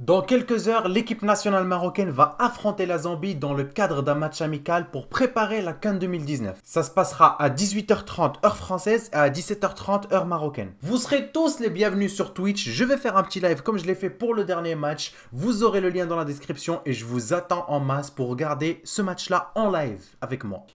Dans quelques heures, l'équipe nationale marocaine va affronter la Zambie dans le cadre d'un match amical pour préparer la CAN 2019. Ça se passera à 18h30 heure française et à 17h30 heure marocaine. Vous serez tous les bienvenus sur Twitch. Je vais faire un petit live comme je l'ai fait pour le dernier match. Vous aurez le lien dans la description et je vous attends en masse pour regarder ce match-là en live avec moi.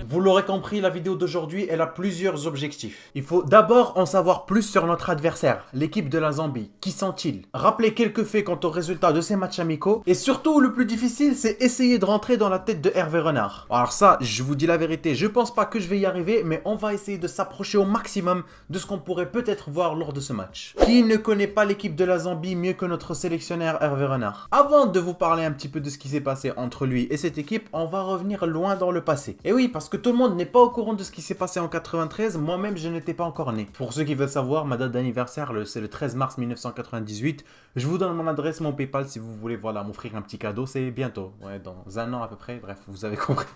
Vous l'aurez compris, la vidéo d'aujourd'hui, elle a plusieurs objectifs. Il faut d'abord en savoir plus sur notre adversaire, l'équipe de la Zambie. Qui sont-ils? Rappeler quelques faits quant aux résultats de ces matchs amicaux. Et surtout, le plus difficile, c'est essayer de rentrer dans la tête de Hervé Renard. Alors ça, je vous dis la vérité, je pense pas que je vais y arriver, mais on va essayer de s'approcher au maximum de ce qu'on pourrait peut-être voir lors de ce match. Qui ne connaît pas l'équipe de la Zambie mieux que notre sélectionneur Hervé Renard? Avant de vous parler un petit peu de ce qui s'est passé entre lui et cette équipe, on va revenir loin dans le passé. Et oui, parce que tout le monde n'est pas au courant de ce qui s'est passé en 93, moi-même je n'étais pas encore né. Pour ceux qui veulent savoir, ma date d'anniversaire, c'est le 13 mars 1998. Je vous donne mon adresse, mon PayPal si vous voulez m'offrir un petit cadeau, c'est bientôt, ouais, dans un an à peu près, bref, vous avez compris.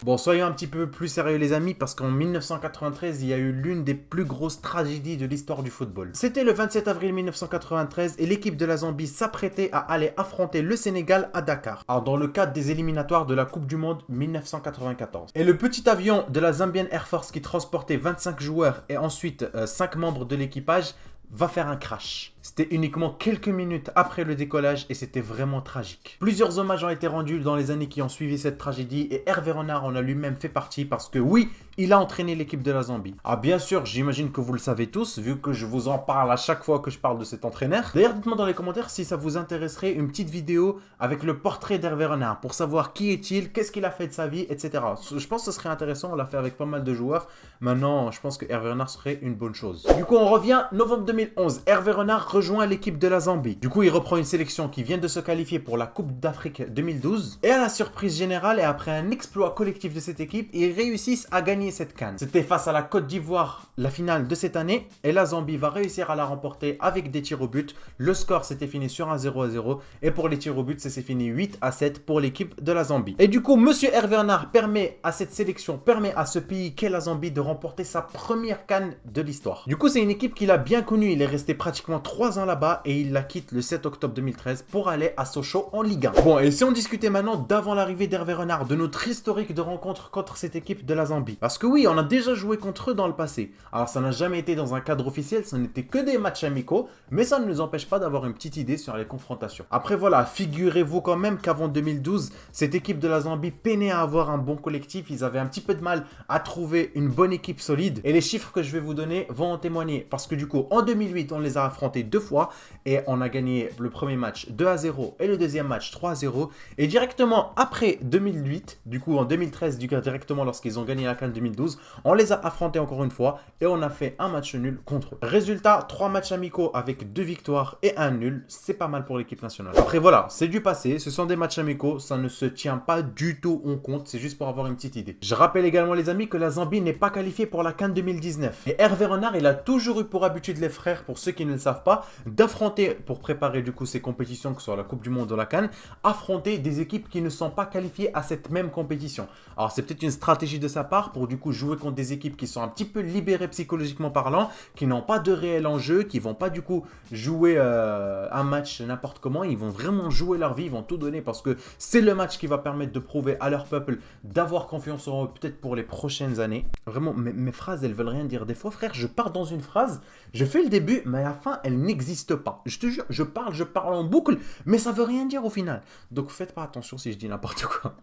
Bon, soyons un petit peu plus sérieux les amis, parce qu'en 1993, il y a eu l'une des plus grosses tragédies de l'histoire du football. C'était le 27 avril 1993 et l'équipe de la Zambie s'apprêtait à aller affronter le Sénégal à Dakar, alors dans le cadre des éliminatoires de la Coupe du Monde 1994. Et le petit avion de la Zambian Air Force qui transportait 25 joueurs et ensuite 5 membres de l'équipage va faire un crash. C'était uniquement quelques minutes après le décollage et c'était vraiment tragique. Plusieurs hommages ont été rendus dans les années qui ont suivi cette tragédie et Hervé Renard en a lui-même fait partie parce que oui, il a entraîné l'équipe de la Zambie. Ah bien sûr, j'imagine que vous le savez tous vu que je vous en parle à chaque fois que je parle de cet entraîneur. D'ailleurs, dites-moi dans les commentaires si ça vous intéresserait une petite vidéo avec le portrait d'Hervé Renard pour savoir qui est-il, qu'est-ce qu'il a fait de sa vie, etc. Je pense que ce serait intéressant, on l'a fait avec pas mal de joueurs. Maintenant, je pense que Hervé Renard serait une bonne chose. Du coup, on revient novembre 2011. Hervé Renard rejoint l'équipe de la Zambie. Du coup, il reprend une sélection qui vient de se qualifier pour la Coupe d'Afrique 2012. Et à la surprise générale et après un exploit collectif de cette équipe, ils réussissent à gagner cette CAN. C'était face à la Côte d'Ivoire, la finale de cette année. Et la Zambie va réussir à la remporter avec des tirs au but. Le score s'était fini sur un 0-0. Et pour les tirs au but, ça s'est fini 8-7 pour l'équipe de la Zambie. Et du coup, monsieur Hervé Renard permet à cette sélection, permet à ce pays qu'est la Zambie de remporter sa première CAN de l'histoire. Du coup, c'est une équipe qu'il a bien connue. Il est resté pratiquement 3 ans là-bas et il la quitte le 7 octobre 2013 pour aller à Sochaux en Ligue 1. Bon, et si on discutait maintenant d'avant l'arrivée d'Hervé Renard, de notre historique de rencontre contre cette équipe de la Zambie. Parce que oui, on a déjà joué contre eux dans le passé. Alors ça n'a jamais été dans un cadre officiel, ça n'était que des matchs amicaux, mais ça ne nous empêche pas d'avoir une petite idée sur les confrontations. Après voilà, figurez-vous quand même qu'avant 2012, cette équipe de la Zambie peinait à avoir un bon collectif, ils avaient un petit peu de mal à trouver une bonne équipe solide. Et les chiffres que je vais vous donner vont en témoigner. Parce que du coup, en 2008, on les a affrontés 2 fois. Et on a gagné le premier match 2-0 et le deuxième match 3-0. Et directement après 2008, du coup en 2013, directement lorsqu'ils ont gagné la CAN 2012, on les a affrontés encore une fois et on a fait un match nul contre eux. Résultat, 3 matchs amicaux avec 2 victoires et 1 nul. C'est pas mal pour l'équipe nationale. Après voilà, c'est du passé, ce sont des matchs amicaux, ça ne se tient pas du tout en compte, c'est juste pour avoir une petite idée. Je rappelle également les amis que la Zambie n'est pas qualifiée pour la CAN 2019. Et Hervé Renard, il a toujours eu pour habitude les frères, pour ceux qui ne le savent pas, d'affronter pour préparer du coup ces compétitions, que ce soit la Coupe du Monde ou la CAN, affronter des équipes qui ne sont pas qualifiées à cette même compétition. Alors c'est peut-être une stratégie de sa part pour du coup jouer contre des équipes qui sont un petit peu libérées psychologiquement parlant, qui n'ont pas de réel enjeu, qui vont pas du coup jouer un match n'importe comment, ils vont vraiment jouer leur vie, ils vont tout donner parce que c'est le match qui va permettre de prouver à leur peuple d'avoir confiance en eux peut-être pour les prochaines années. Vraiment, mes phrases elles veulent rien dire. Des fois frère, je pars dans une phrase, je fais le début, mais à la fin elle n'existe pas. Je te jure, je parle en boucle, mais ça veut rien dire au final. Donc faites pas attention si je dis n'importe quoi.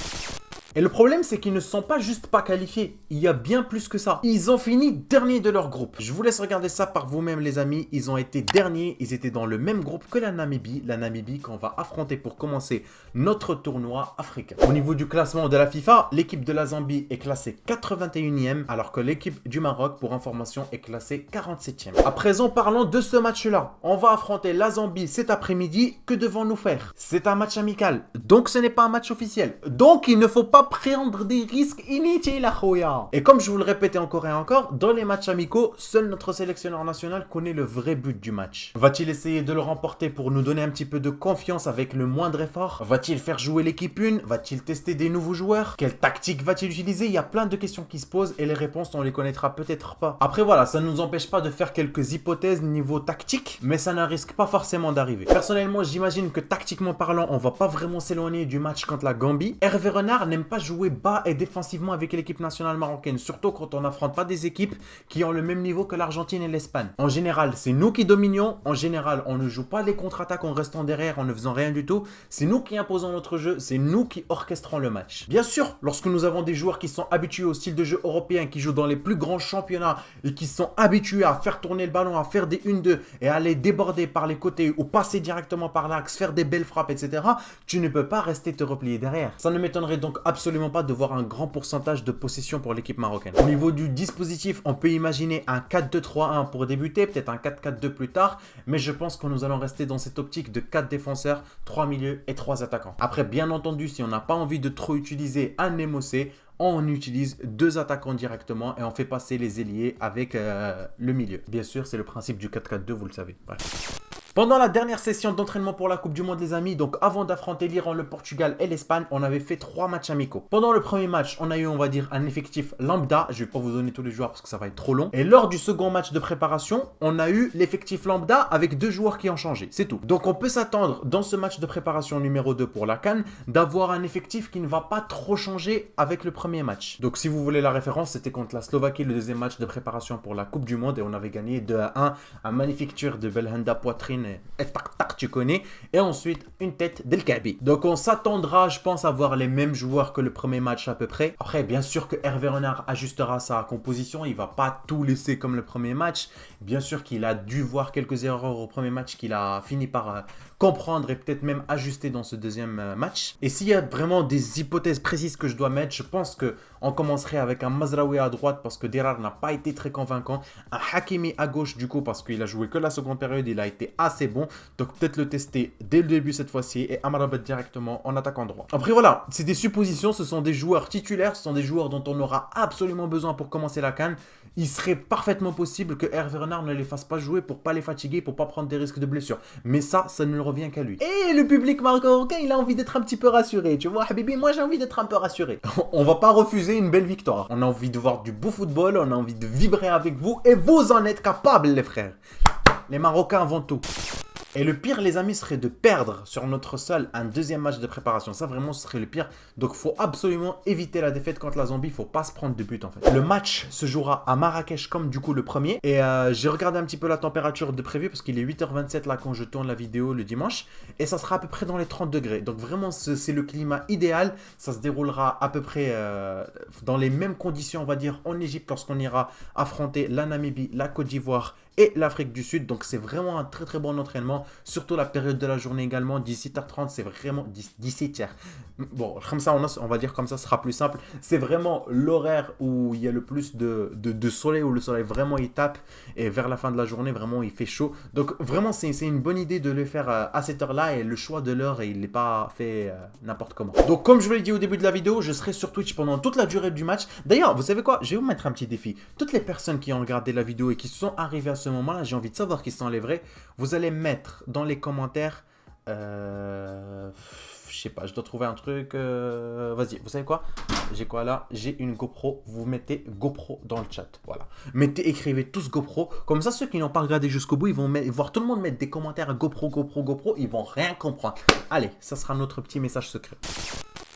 Et le problème, c'est qu'ils ne sont pas juste pas qualifiés. Il y a bien plus que ça. Ils ont fini dernier de leur groupe. Je vous laisse regarder ça par vous-même, les amis. Ils ont été derniers. Ils étaient dans le même groupe que la Namibie. La Namibie qu'on va affronter pour commencer notre tournoi africain. Au niveau du classement de la FIFA, l'équipe de la Zambie est classée 81e, alors que l'équipe du Maroc, pour information, est classée 47e. À présent, parlons de ce match-là. On va affronter la Zambie cet après-midi. Que devons-nous faire? C'est un match amical. Donc, ce n'est pas un match officiel. Donc, il ne faut pas prendre des risques inutiles, akhoya. Et comme je vous le répétais encore et encore, dans les matchs amicaux, seul notre sélectionneur national connaît le vrai but du match. Va-t-il essayer de le remporter pour nous donner un petit peu de confiance avec le moindre effort? Va-t-il faire jouer l'équipe 1? Va-t-il tester des nouveaux joueurs? Quelle tactique va-t-il utiliser? Il y a plein de questions qui se posent et les réponses on les connaîtra peut-être pas. Après voilà, ça ne nous empêche pas de faire quelques hypothèses niveau tactique, mais ça ne risque pas forcément d'arriver. Personnellement, j'imagine que tactiquement parlant, on va pas vraiment s'éloigner du match contre la Gambie. Hervé Renard n'aime pas jouer bas et défensivement avec l'équipe nationale marocaine, surtout quand on n'affronte pas des équipes qui ont le même niveau que l'Argentine et l'Espagne. En général, c'est nous qui dominions. En général, on ne joue pas les contre-attaques en restant derrière, en ne faisant rien du tout. C'est nous qui imposons notre jeu, c'est nous qui orchestrons le match. Bien sûr, lorsque nous avons des joueurs qui sont habitués au style de jeu européen, qui jouent dans les plus grands championnats et qui sont habitués à faire tourner le ballon, à faire des 1-2 et à aller déborder par les côtés ou passer directement par l'axe, faire des belles frappes, etc., tu ne peux pas rester te replier derrière. Ça ne m'étonnerait donc absolument pas de voir un grand pourcentage de possession pour l'équipe marocaine. Au niveau du dispositif, on peut imaginer un 4-2-3-1 pour débuter, peut-être un 4-4-2 plus tard, mais je pense que nous allons rester dans cette optique de 4 défenseurs, 3 milieux et 3 attaquants. Après, bien entendu, si on n'a pas envie de trop utiliser un émocé, on utilise 2 attaquants directement et on fait passer les ailiers avec le milieu. Bien sûr, c'est le principe du 4-4-2, vous le savez. Bref. Pendant la dernière session d'entraînement pour la Coupe du Monde, les amis, donc avant d'affronter l'Iran, le Portugal et l'Espagne, on avait fait 3 matchs amicaux. Pendant le premier match, on a eu, on va dire, un effectif lambda. Je ne vais pas vous donner tous les joueurs parce que ça va être trop long. Et lors du second match de préparation, on a eu l'effectif lambda avec 2 joueurs qui ont changé. C'est tout. Donc on peut s'attendre dans ce match de préparation numéro 2 pour la CAN d'avoir un effectif qui ne va pas trop changer avec le premier match. Donc si vous voulez la référence, c'était contre la Slovaquie, le deuxième match de préparation pour la Coupe du Monde et on avait gagné 2-1. Un magnifique tir de Belhanda poitrine et tac, tu connais. Et ensuite, une tête d'El Kaabi. Donc, on s'attendra, je pense, à voir les mêmes joueurs que le premier match à peu près. Après, bien sûr que Hervé Renard ajustera sa composition. Il ne va pas tout laisser comme le premier match. Bien sûr qu'il a dû voir quelques erreurs au premier match qu'il a fini par comprendre et peut-être même ajuster dans ce deuxième match. Et s'il y a vraiment des hypothèses précises que je dois mettre, je pense qu'on commencerait avec un Mazraoui à droite parce que Dirar n'a pas été très convaincant. Un Hakimi à gauche du coup parce qu'il a joué que la seconde période, il a été assez bon. Donc peut-être le tester dès le début cette fois-ci et Amrabat directement en attaquant droit. Après voilà, c'est des suppositions, ce sont des joueurs titulaires, ce sont des joueurs dont on aura absolument besoin pour commencer la CAN. Il serait parfaitement possible que Hervé Renard ne les fasse pas jouer pour pas les fatiguer, pour pas prendre des risques de blessure. Mais ça ne revient qu'à lui. Et le public marocain, il a envie d'être un petit peu rassuré. Tu vois, Habibi, moi j'ai envie d'être un peu rassuré. On va pas refuser une belle victoire. On a envie de voir du beau football, on a envie de vibrer avec vous et vous en êtes capables les frères. Les Marocains avant tout. Et le pire, les amis, serait de perdre sur notre sol un deuxième match de préparation. Ça, vraiment, ce serait le pire. Donc, il faut absolument éviter la défaite contre la Zambie. Il ne faut pas se prendre de but, en fait. Le match se jouera à Marrakech comme, du coup, le premier. Et j'ai regardé un petit peu la température de prévu parce qu'il est 8h27 là quand je tourne la vidéo le dimanche. Et ça sera à peu près dans les 30 degrés. Donc, vraiment, c'est le climat idéal. Ça se déroulera à peu près dans les mêmes conditions, on va dire, en Égypte lorsqu'on ira affronter la Namibie, la Côte d'Ivoire et l'Afrique du Sud. Donc c'est vraiment un très très bon entraînement, surtout la période de la journée également, 17h30, c'est vraiment 17h. Bon, comme ça, on va dire comme ça, ce sera plus simple. C'est vraiment l'horaire où il y a le plus de soleil, où le soleil vraiment il tape, et vers la fin de la journée, vraiment il fait chaud. Donc vraiment, c'est une bonne idée de le faire à cette heure-là, et le choix de l'heure, il n'est pas fait n'importe comment. Donc comme je vous l'ai dit au début de la vidéo, je serai sur Twitch pendant toute la durée du match. D'ailleurs, vous savez quoi? Je vais vous mettre un petit défi. Toutes les personnes qui ont regardé la vidéo et qui sont arrivées à ce moment-là, j'ai envie de savoir qui sont les vrais. Vous allez mettre dans les commentaires, je sais pas, je dois trouver un truc. Vas-y, vous savez quoi? J'ai quoi là? J'ai une GoPro. Vous mettez GoPro dans le chat. Voilà. Écrivez tous GoPro. Comme ça, ceux qui n'ont pas regardé jusqu'au bout, ils vont voir tout le monde mettre des commentaires GoPro, GoPro, GoPro. Ils vont rien comprendre. Allez, ça sera notre petit message secret.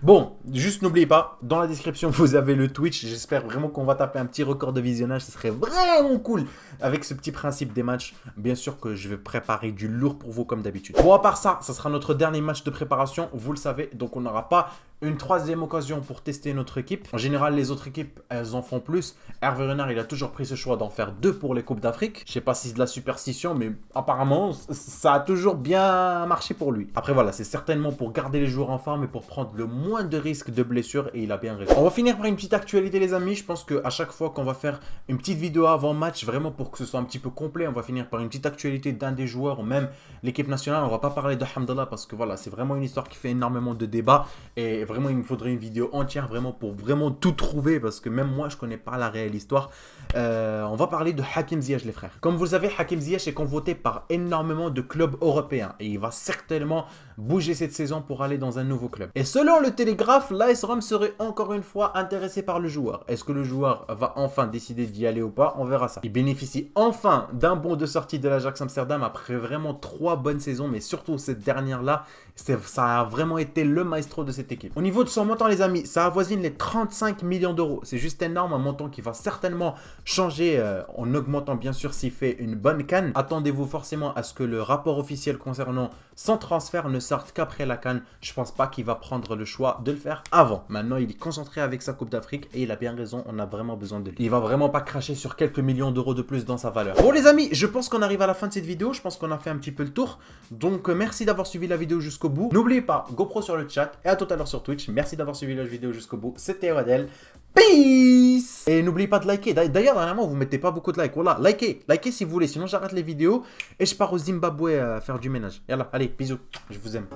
Bon, juste n'oubliez pas, dans la description, vous avez le Twitch. J'espère vraiment qu'on va taper un petit record de visionnage. Ce serait vraiment cool avec ce petit principe des matchs. Bien sûr que je vais préparer du lourd pour vous comme d'habitude. Bon, à part ça, ça sera notre dernier match de préparation. Vous le savez, donc on n'aura pas une troisième occasion pour tester notre équipe. En général, les autres équipes, elles en font plus. Hervé Renard, il a toujours pris ce choix d'en faire 2 pour les Coupes d'Afrique. Je sais pas si c'est de la superstition, mais apparemment, ça a toujours bien marché pour lui. Après, voilà, c'est certainement pour garder les joueurs en forme et pour prendre le moins de risques de blessures, et il a bien raison. On va finir par une petite actualité, les amis. Je pense qu'à chaque fois qu'on va faire une petite vidéo avant match, vraiment pour que ce soit un petit peu complet, on va finir par une petite actualité d'un des joueurs ou même l'équipe nationale. On va pas parler de Hamdallah parce que voilà, c'est vraiment une histoire qui fait énormément de débats et vraiment, il me faudrait une vidéo entière vraiment pour vraiment tout trouver parce que même moi, je connais pas la réelle histoire. On va parler de Hakim Ziyech, les frères. Comme vous le savez, Hakim Ziyech est convoité par énormément de clubs européens et il va certainement bouger cette saison pour aller dans un nouveau club. Et selon le Télégraphe, l'AS Rome serait encore une fois intéressé par le joueur. Est-ce que le joueur va enfin décider d'y aller ou pas? On verra ça. Il bénéficie enfin d'un bon de sortie de l'Ajax Amsterdam après vraiment 3 bonnes saisons, mais surtout cette dernière-là, ça a vraiment été le maestro de cette équipe. Au niveau de son montant, les amis, ça avoisine les 35 millions d'euros. C'est juste énorme, un montant qui va certainement changer en augmentant bien sûr s'il fait une bonne CAN. Attendez-vous forcément à ce que le rapport officiel concernant son transfert ne sorte qu'après la CAN. Je pense pas qu'il va prendre le choix de le faire avant. Maintenant, il est concentré avec sa Coupe d'Afrique et il a bien raison, on a vraiment besoin de lui. Il va vraiment pas cracher sur quelques millions d'euros de plus dans sa valeur. Bon les amis, je pense qu'on arrive à la fin de cette vidéo. Je pense qu'on a fait un petit peu le tour. Donc merci d'avoir suivi la vidéo jusqu'au bout. N'oubliez pas, GoPro sur le chat et à tout à l'heure sur Twitch. Merci d'avoir suivi la vidéo jusqu'au bout. C'était Wadel. Peace! Et n'oubliez pas de liker. D'ailleurs, dernièrement, vous mettez pas beaucoup de likes. Voilà, likez si vous voulez. Sinon, j'arrête les vidéos et je pars au Zimbabwe faire du ménage. Yallah, allez, bisous. Je vous aime.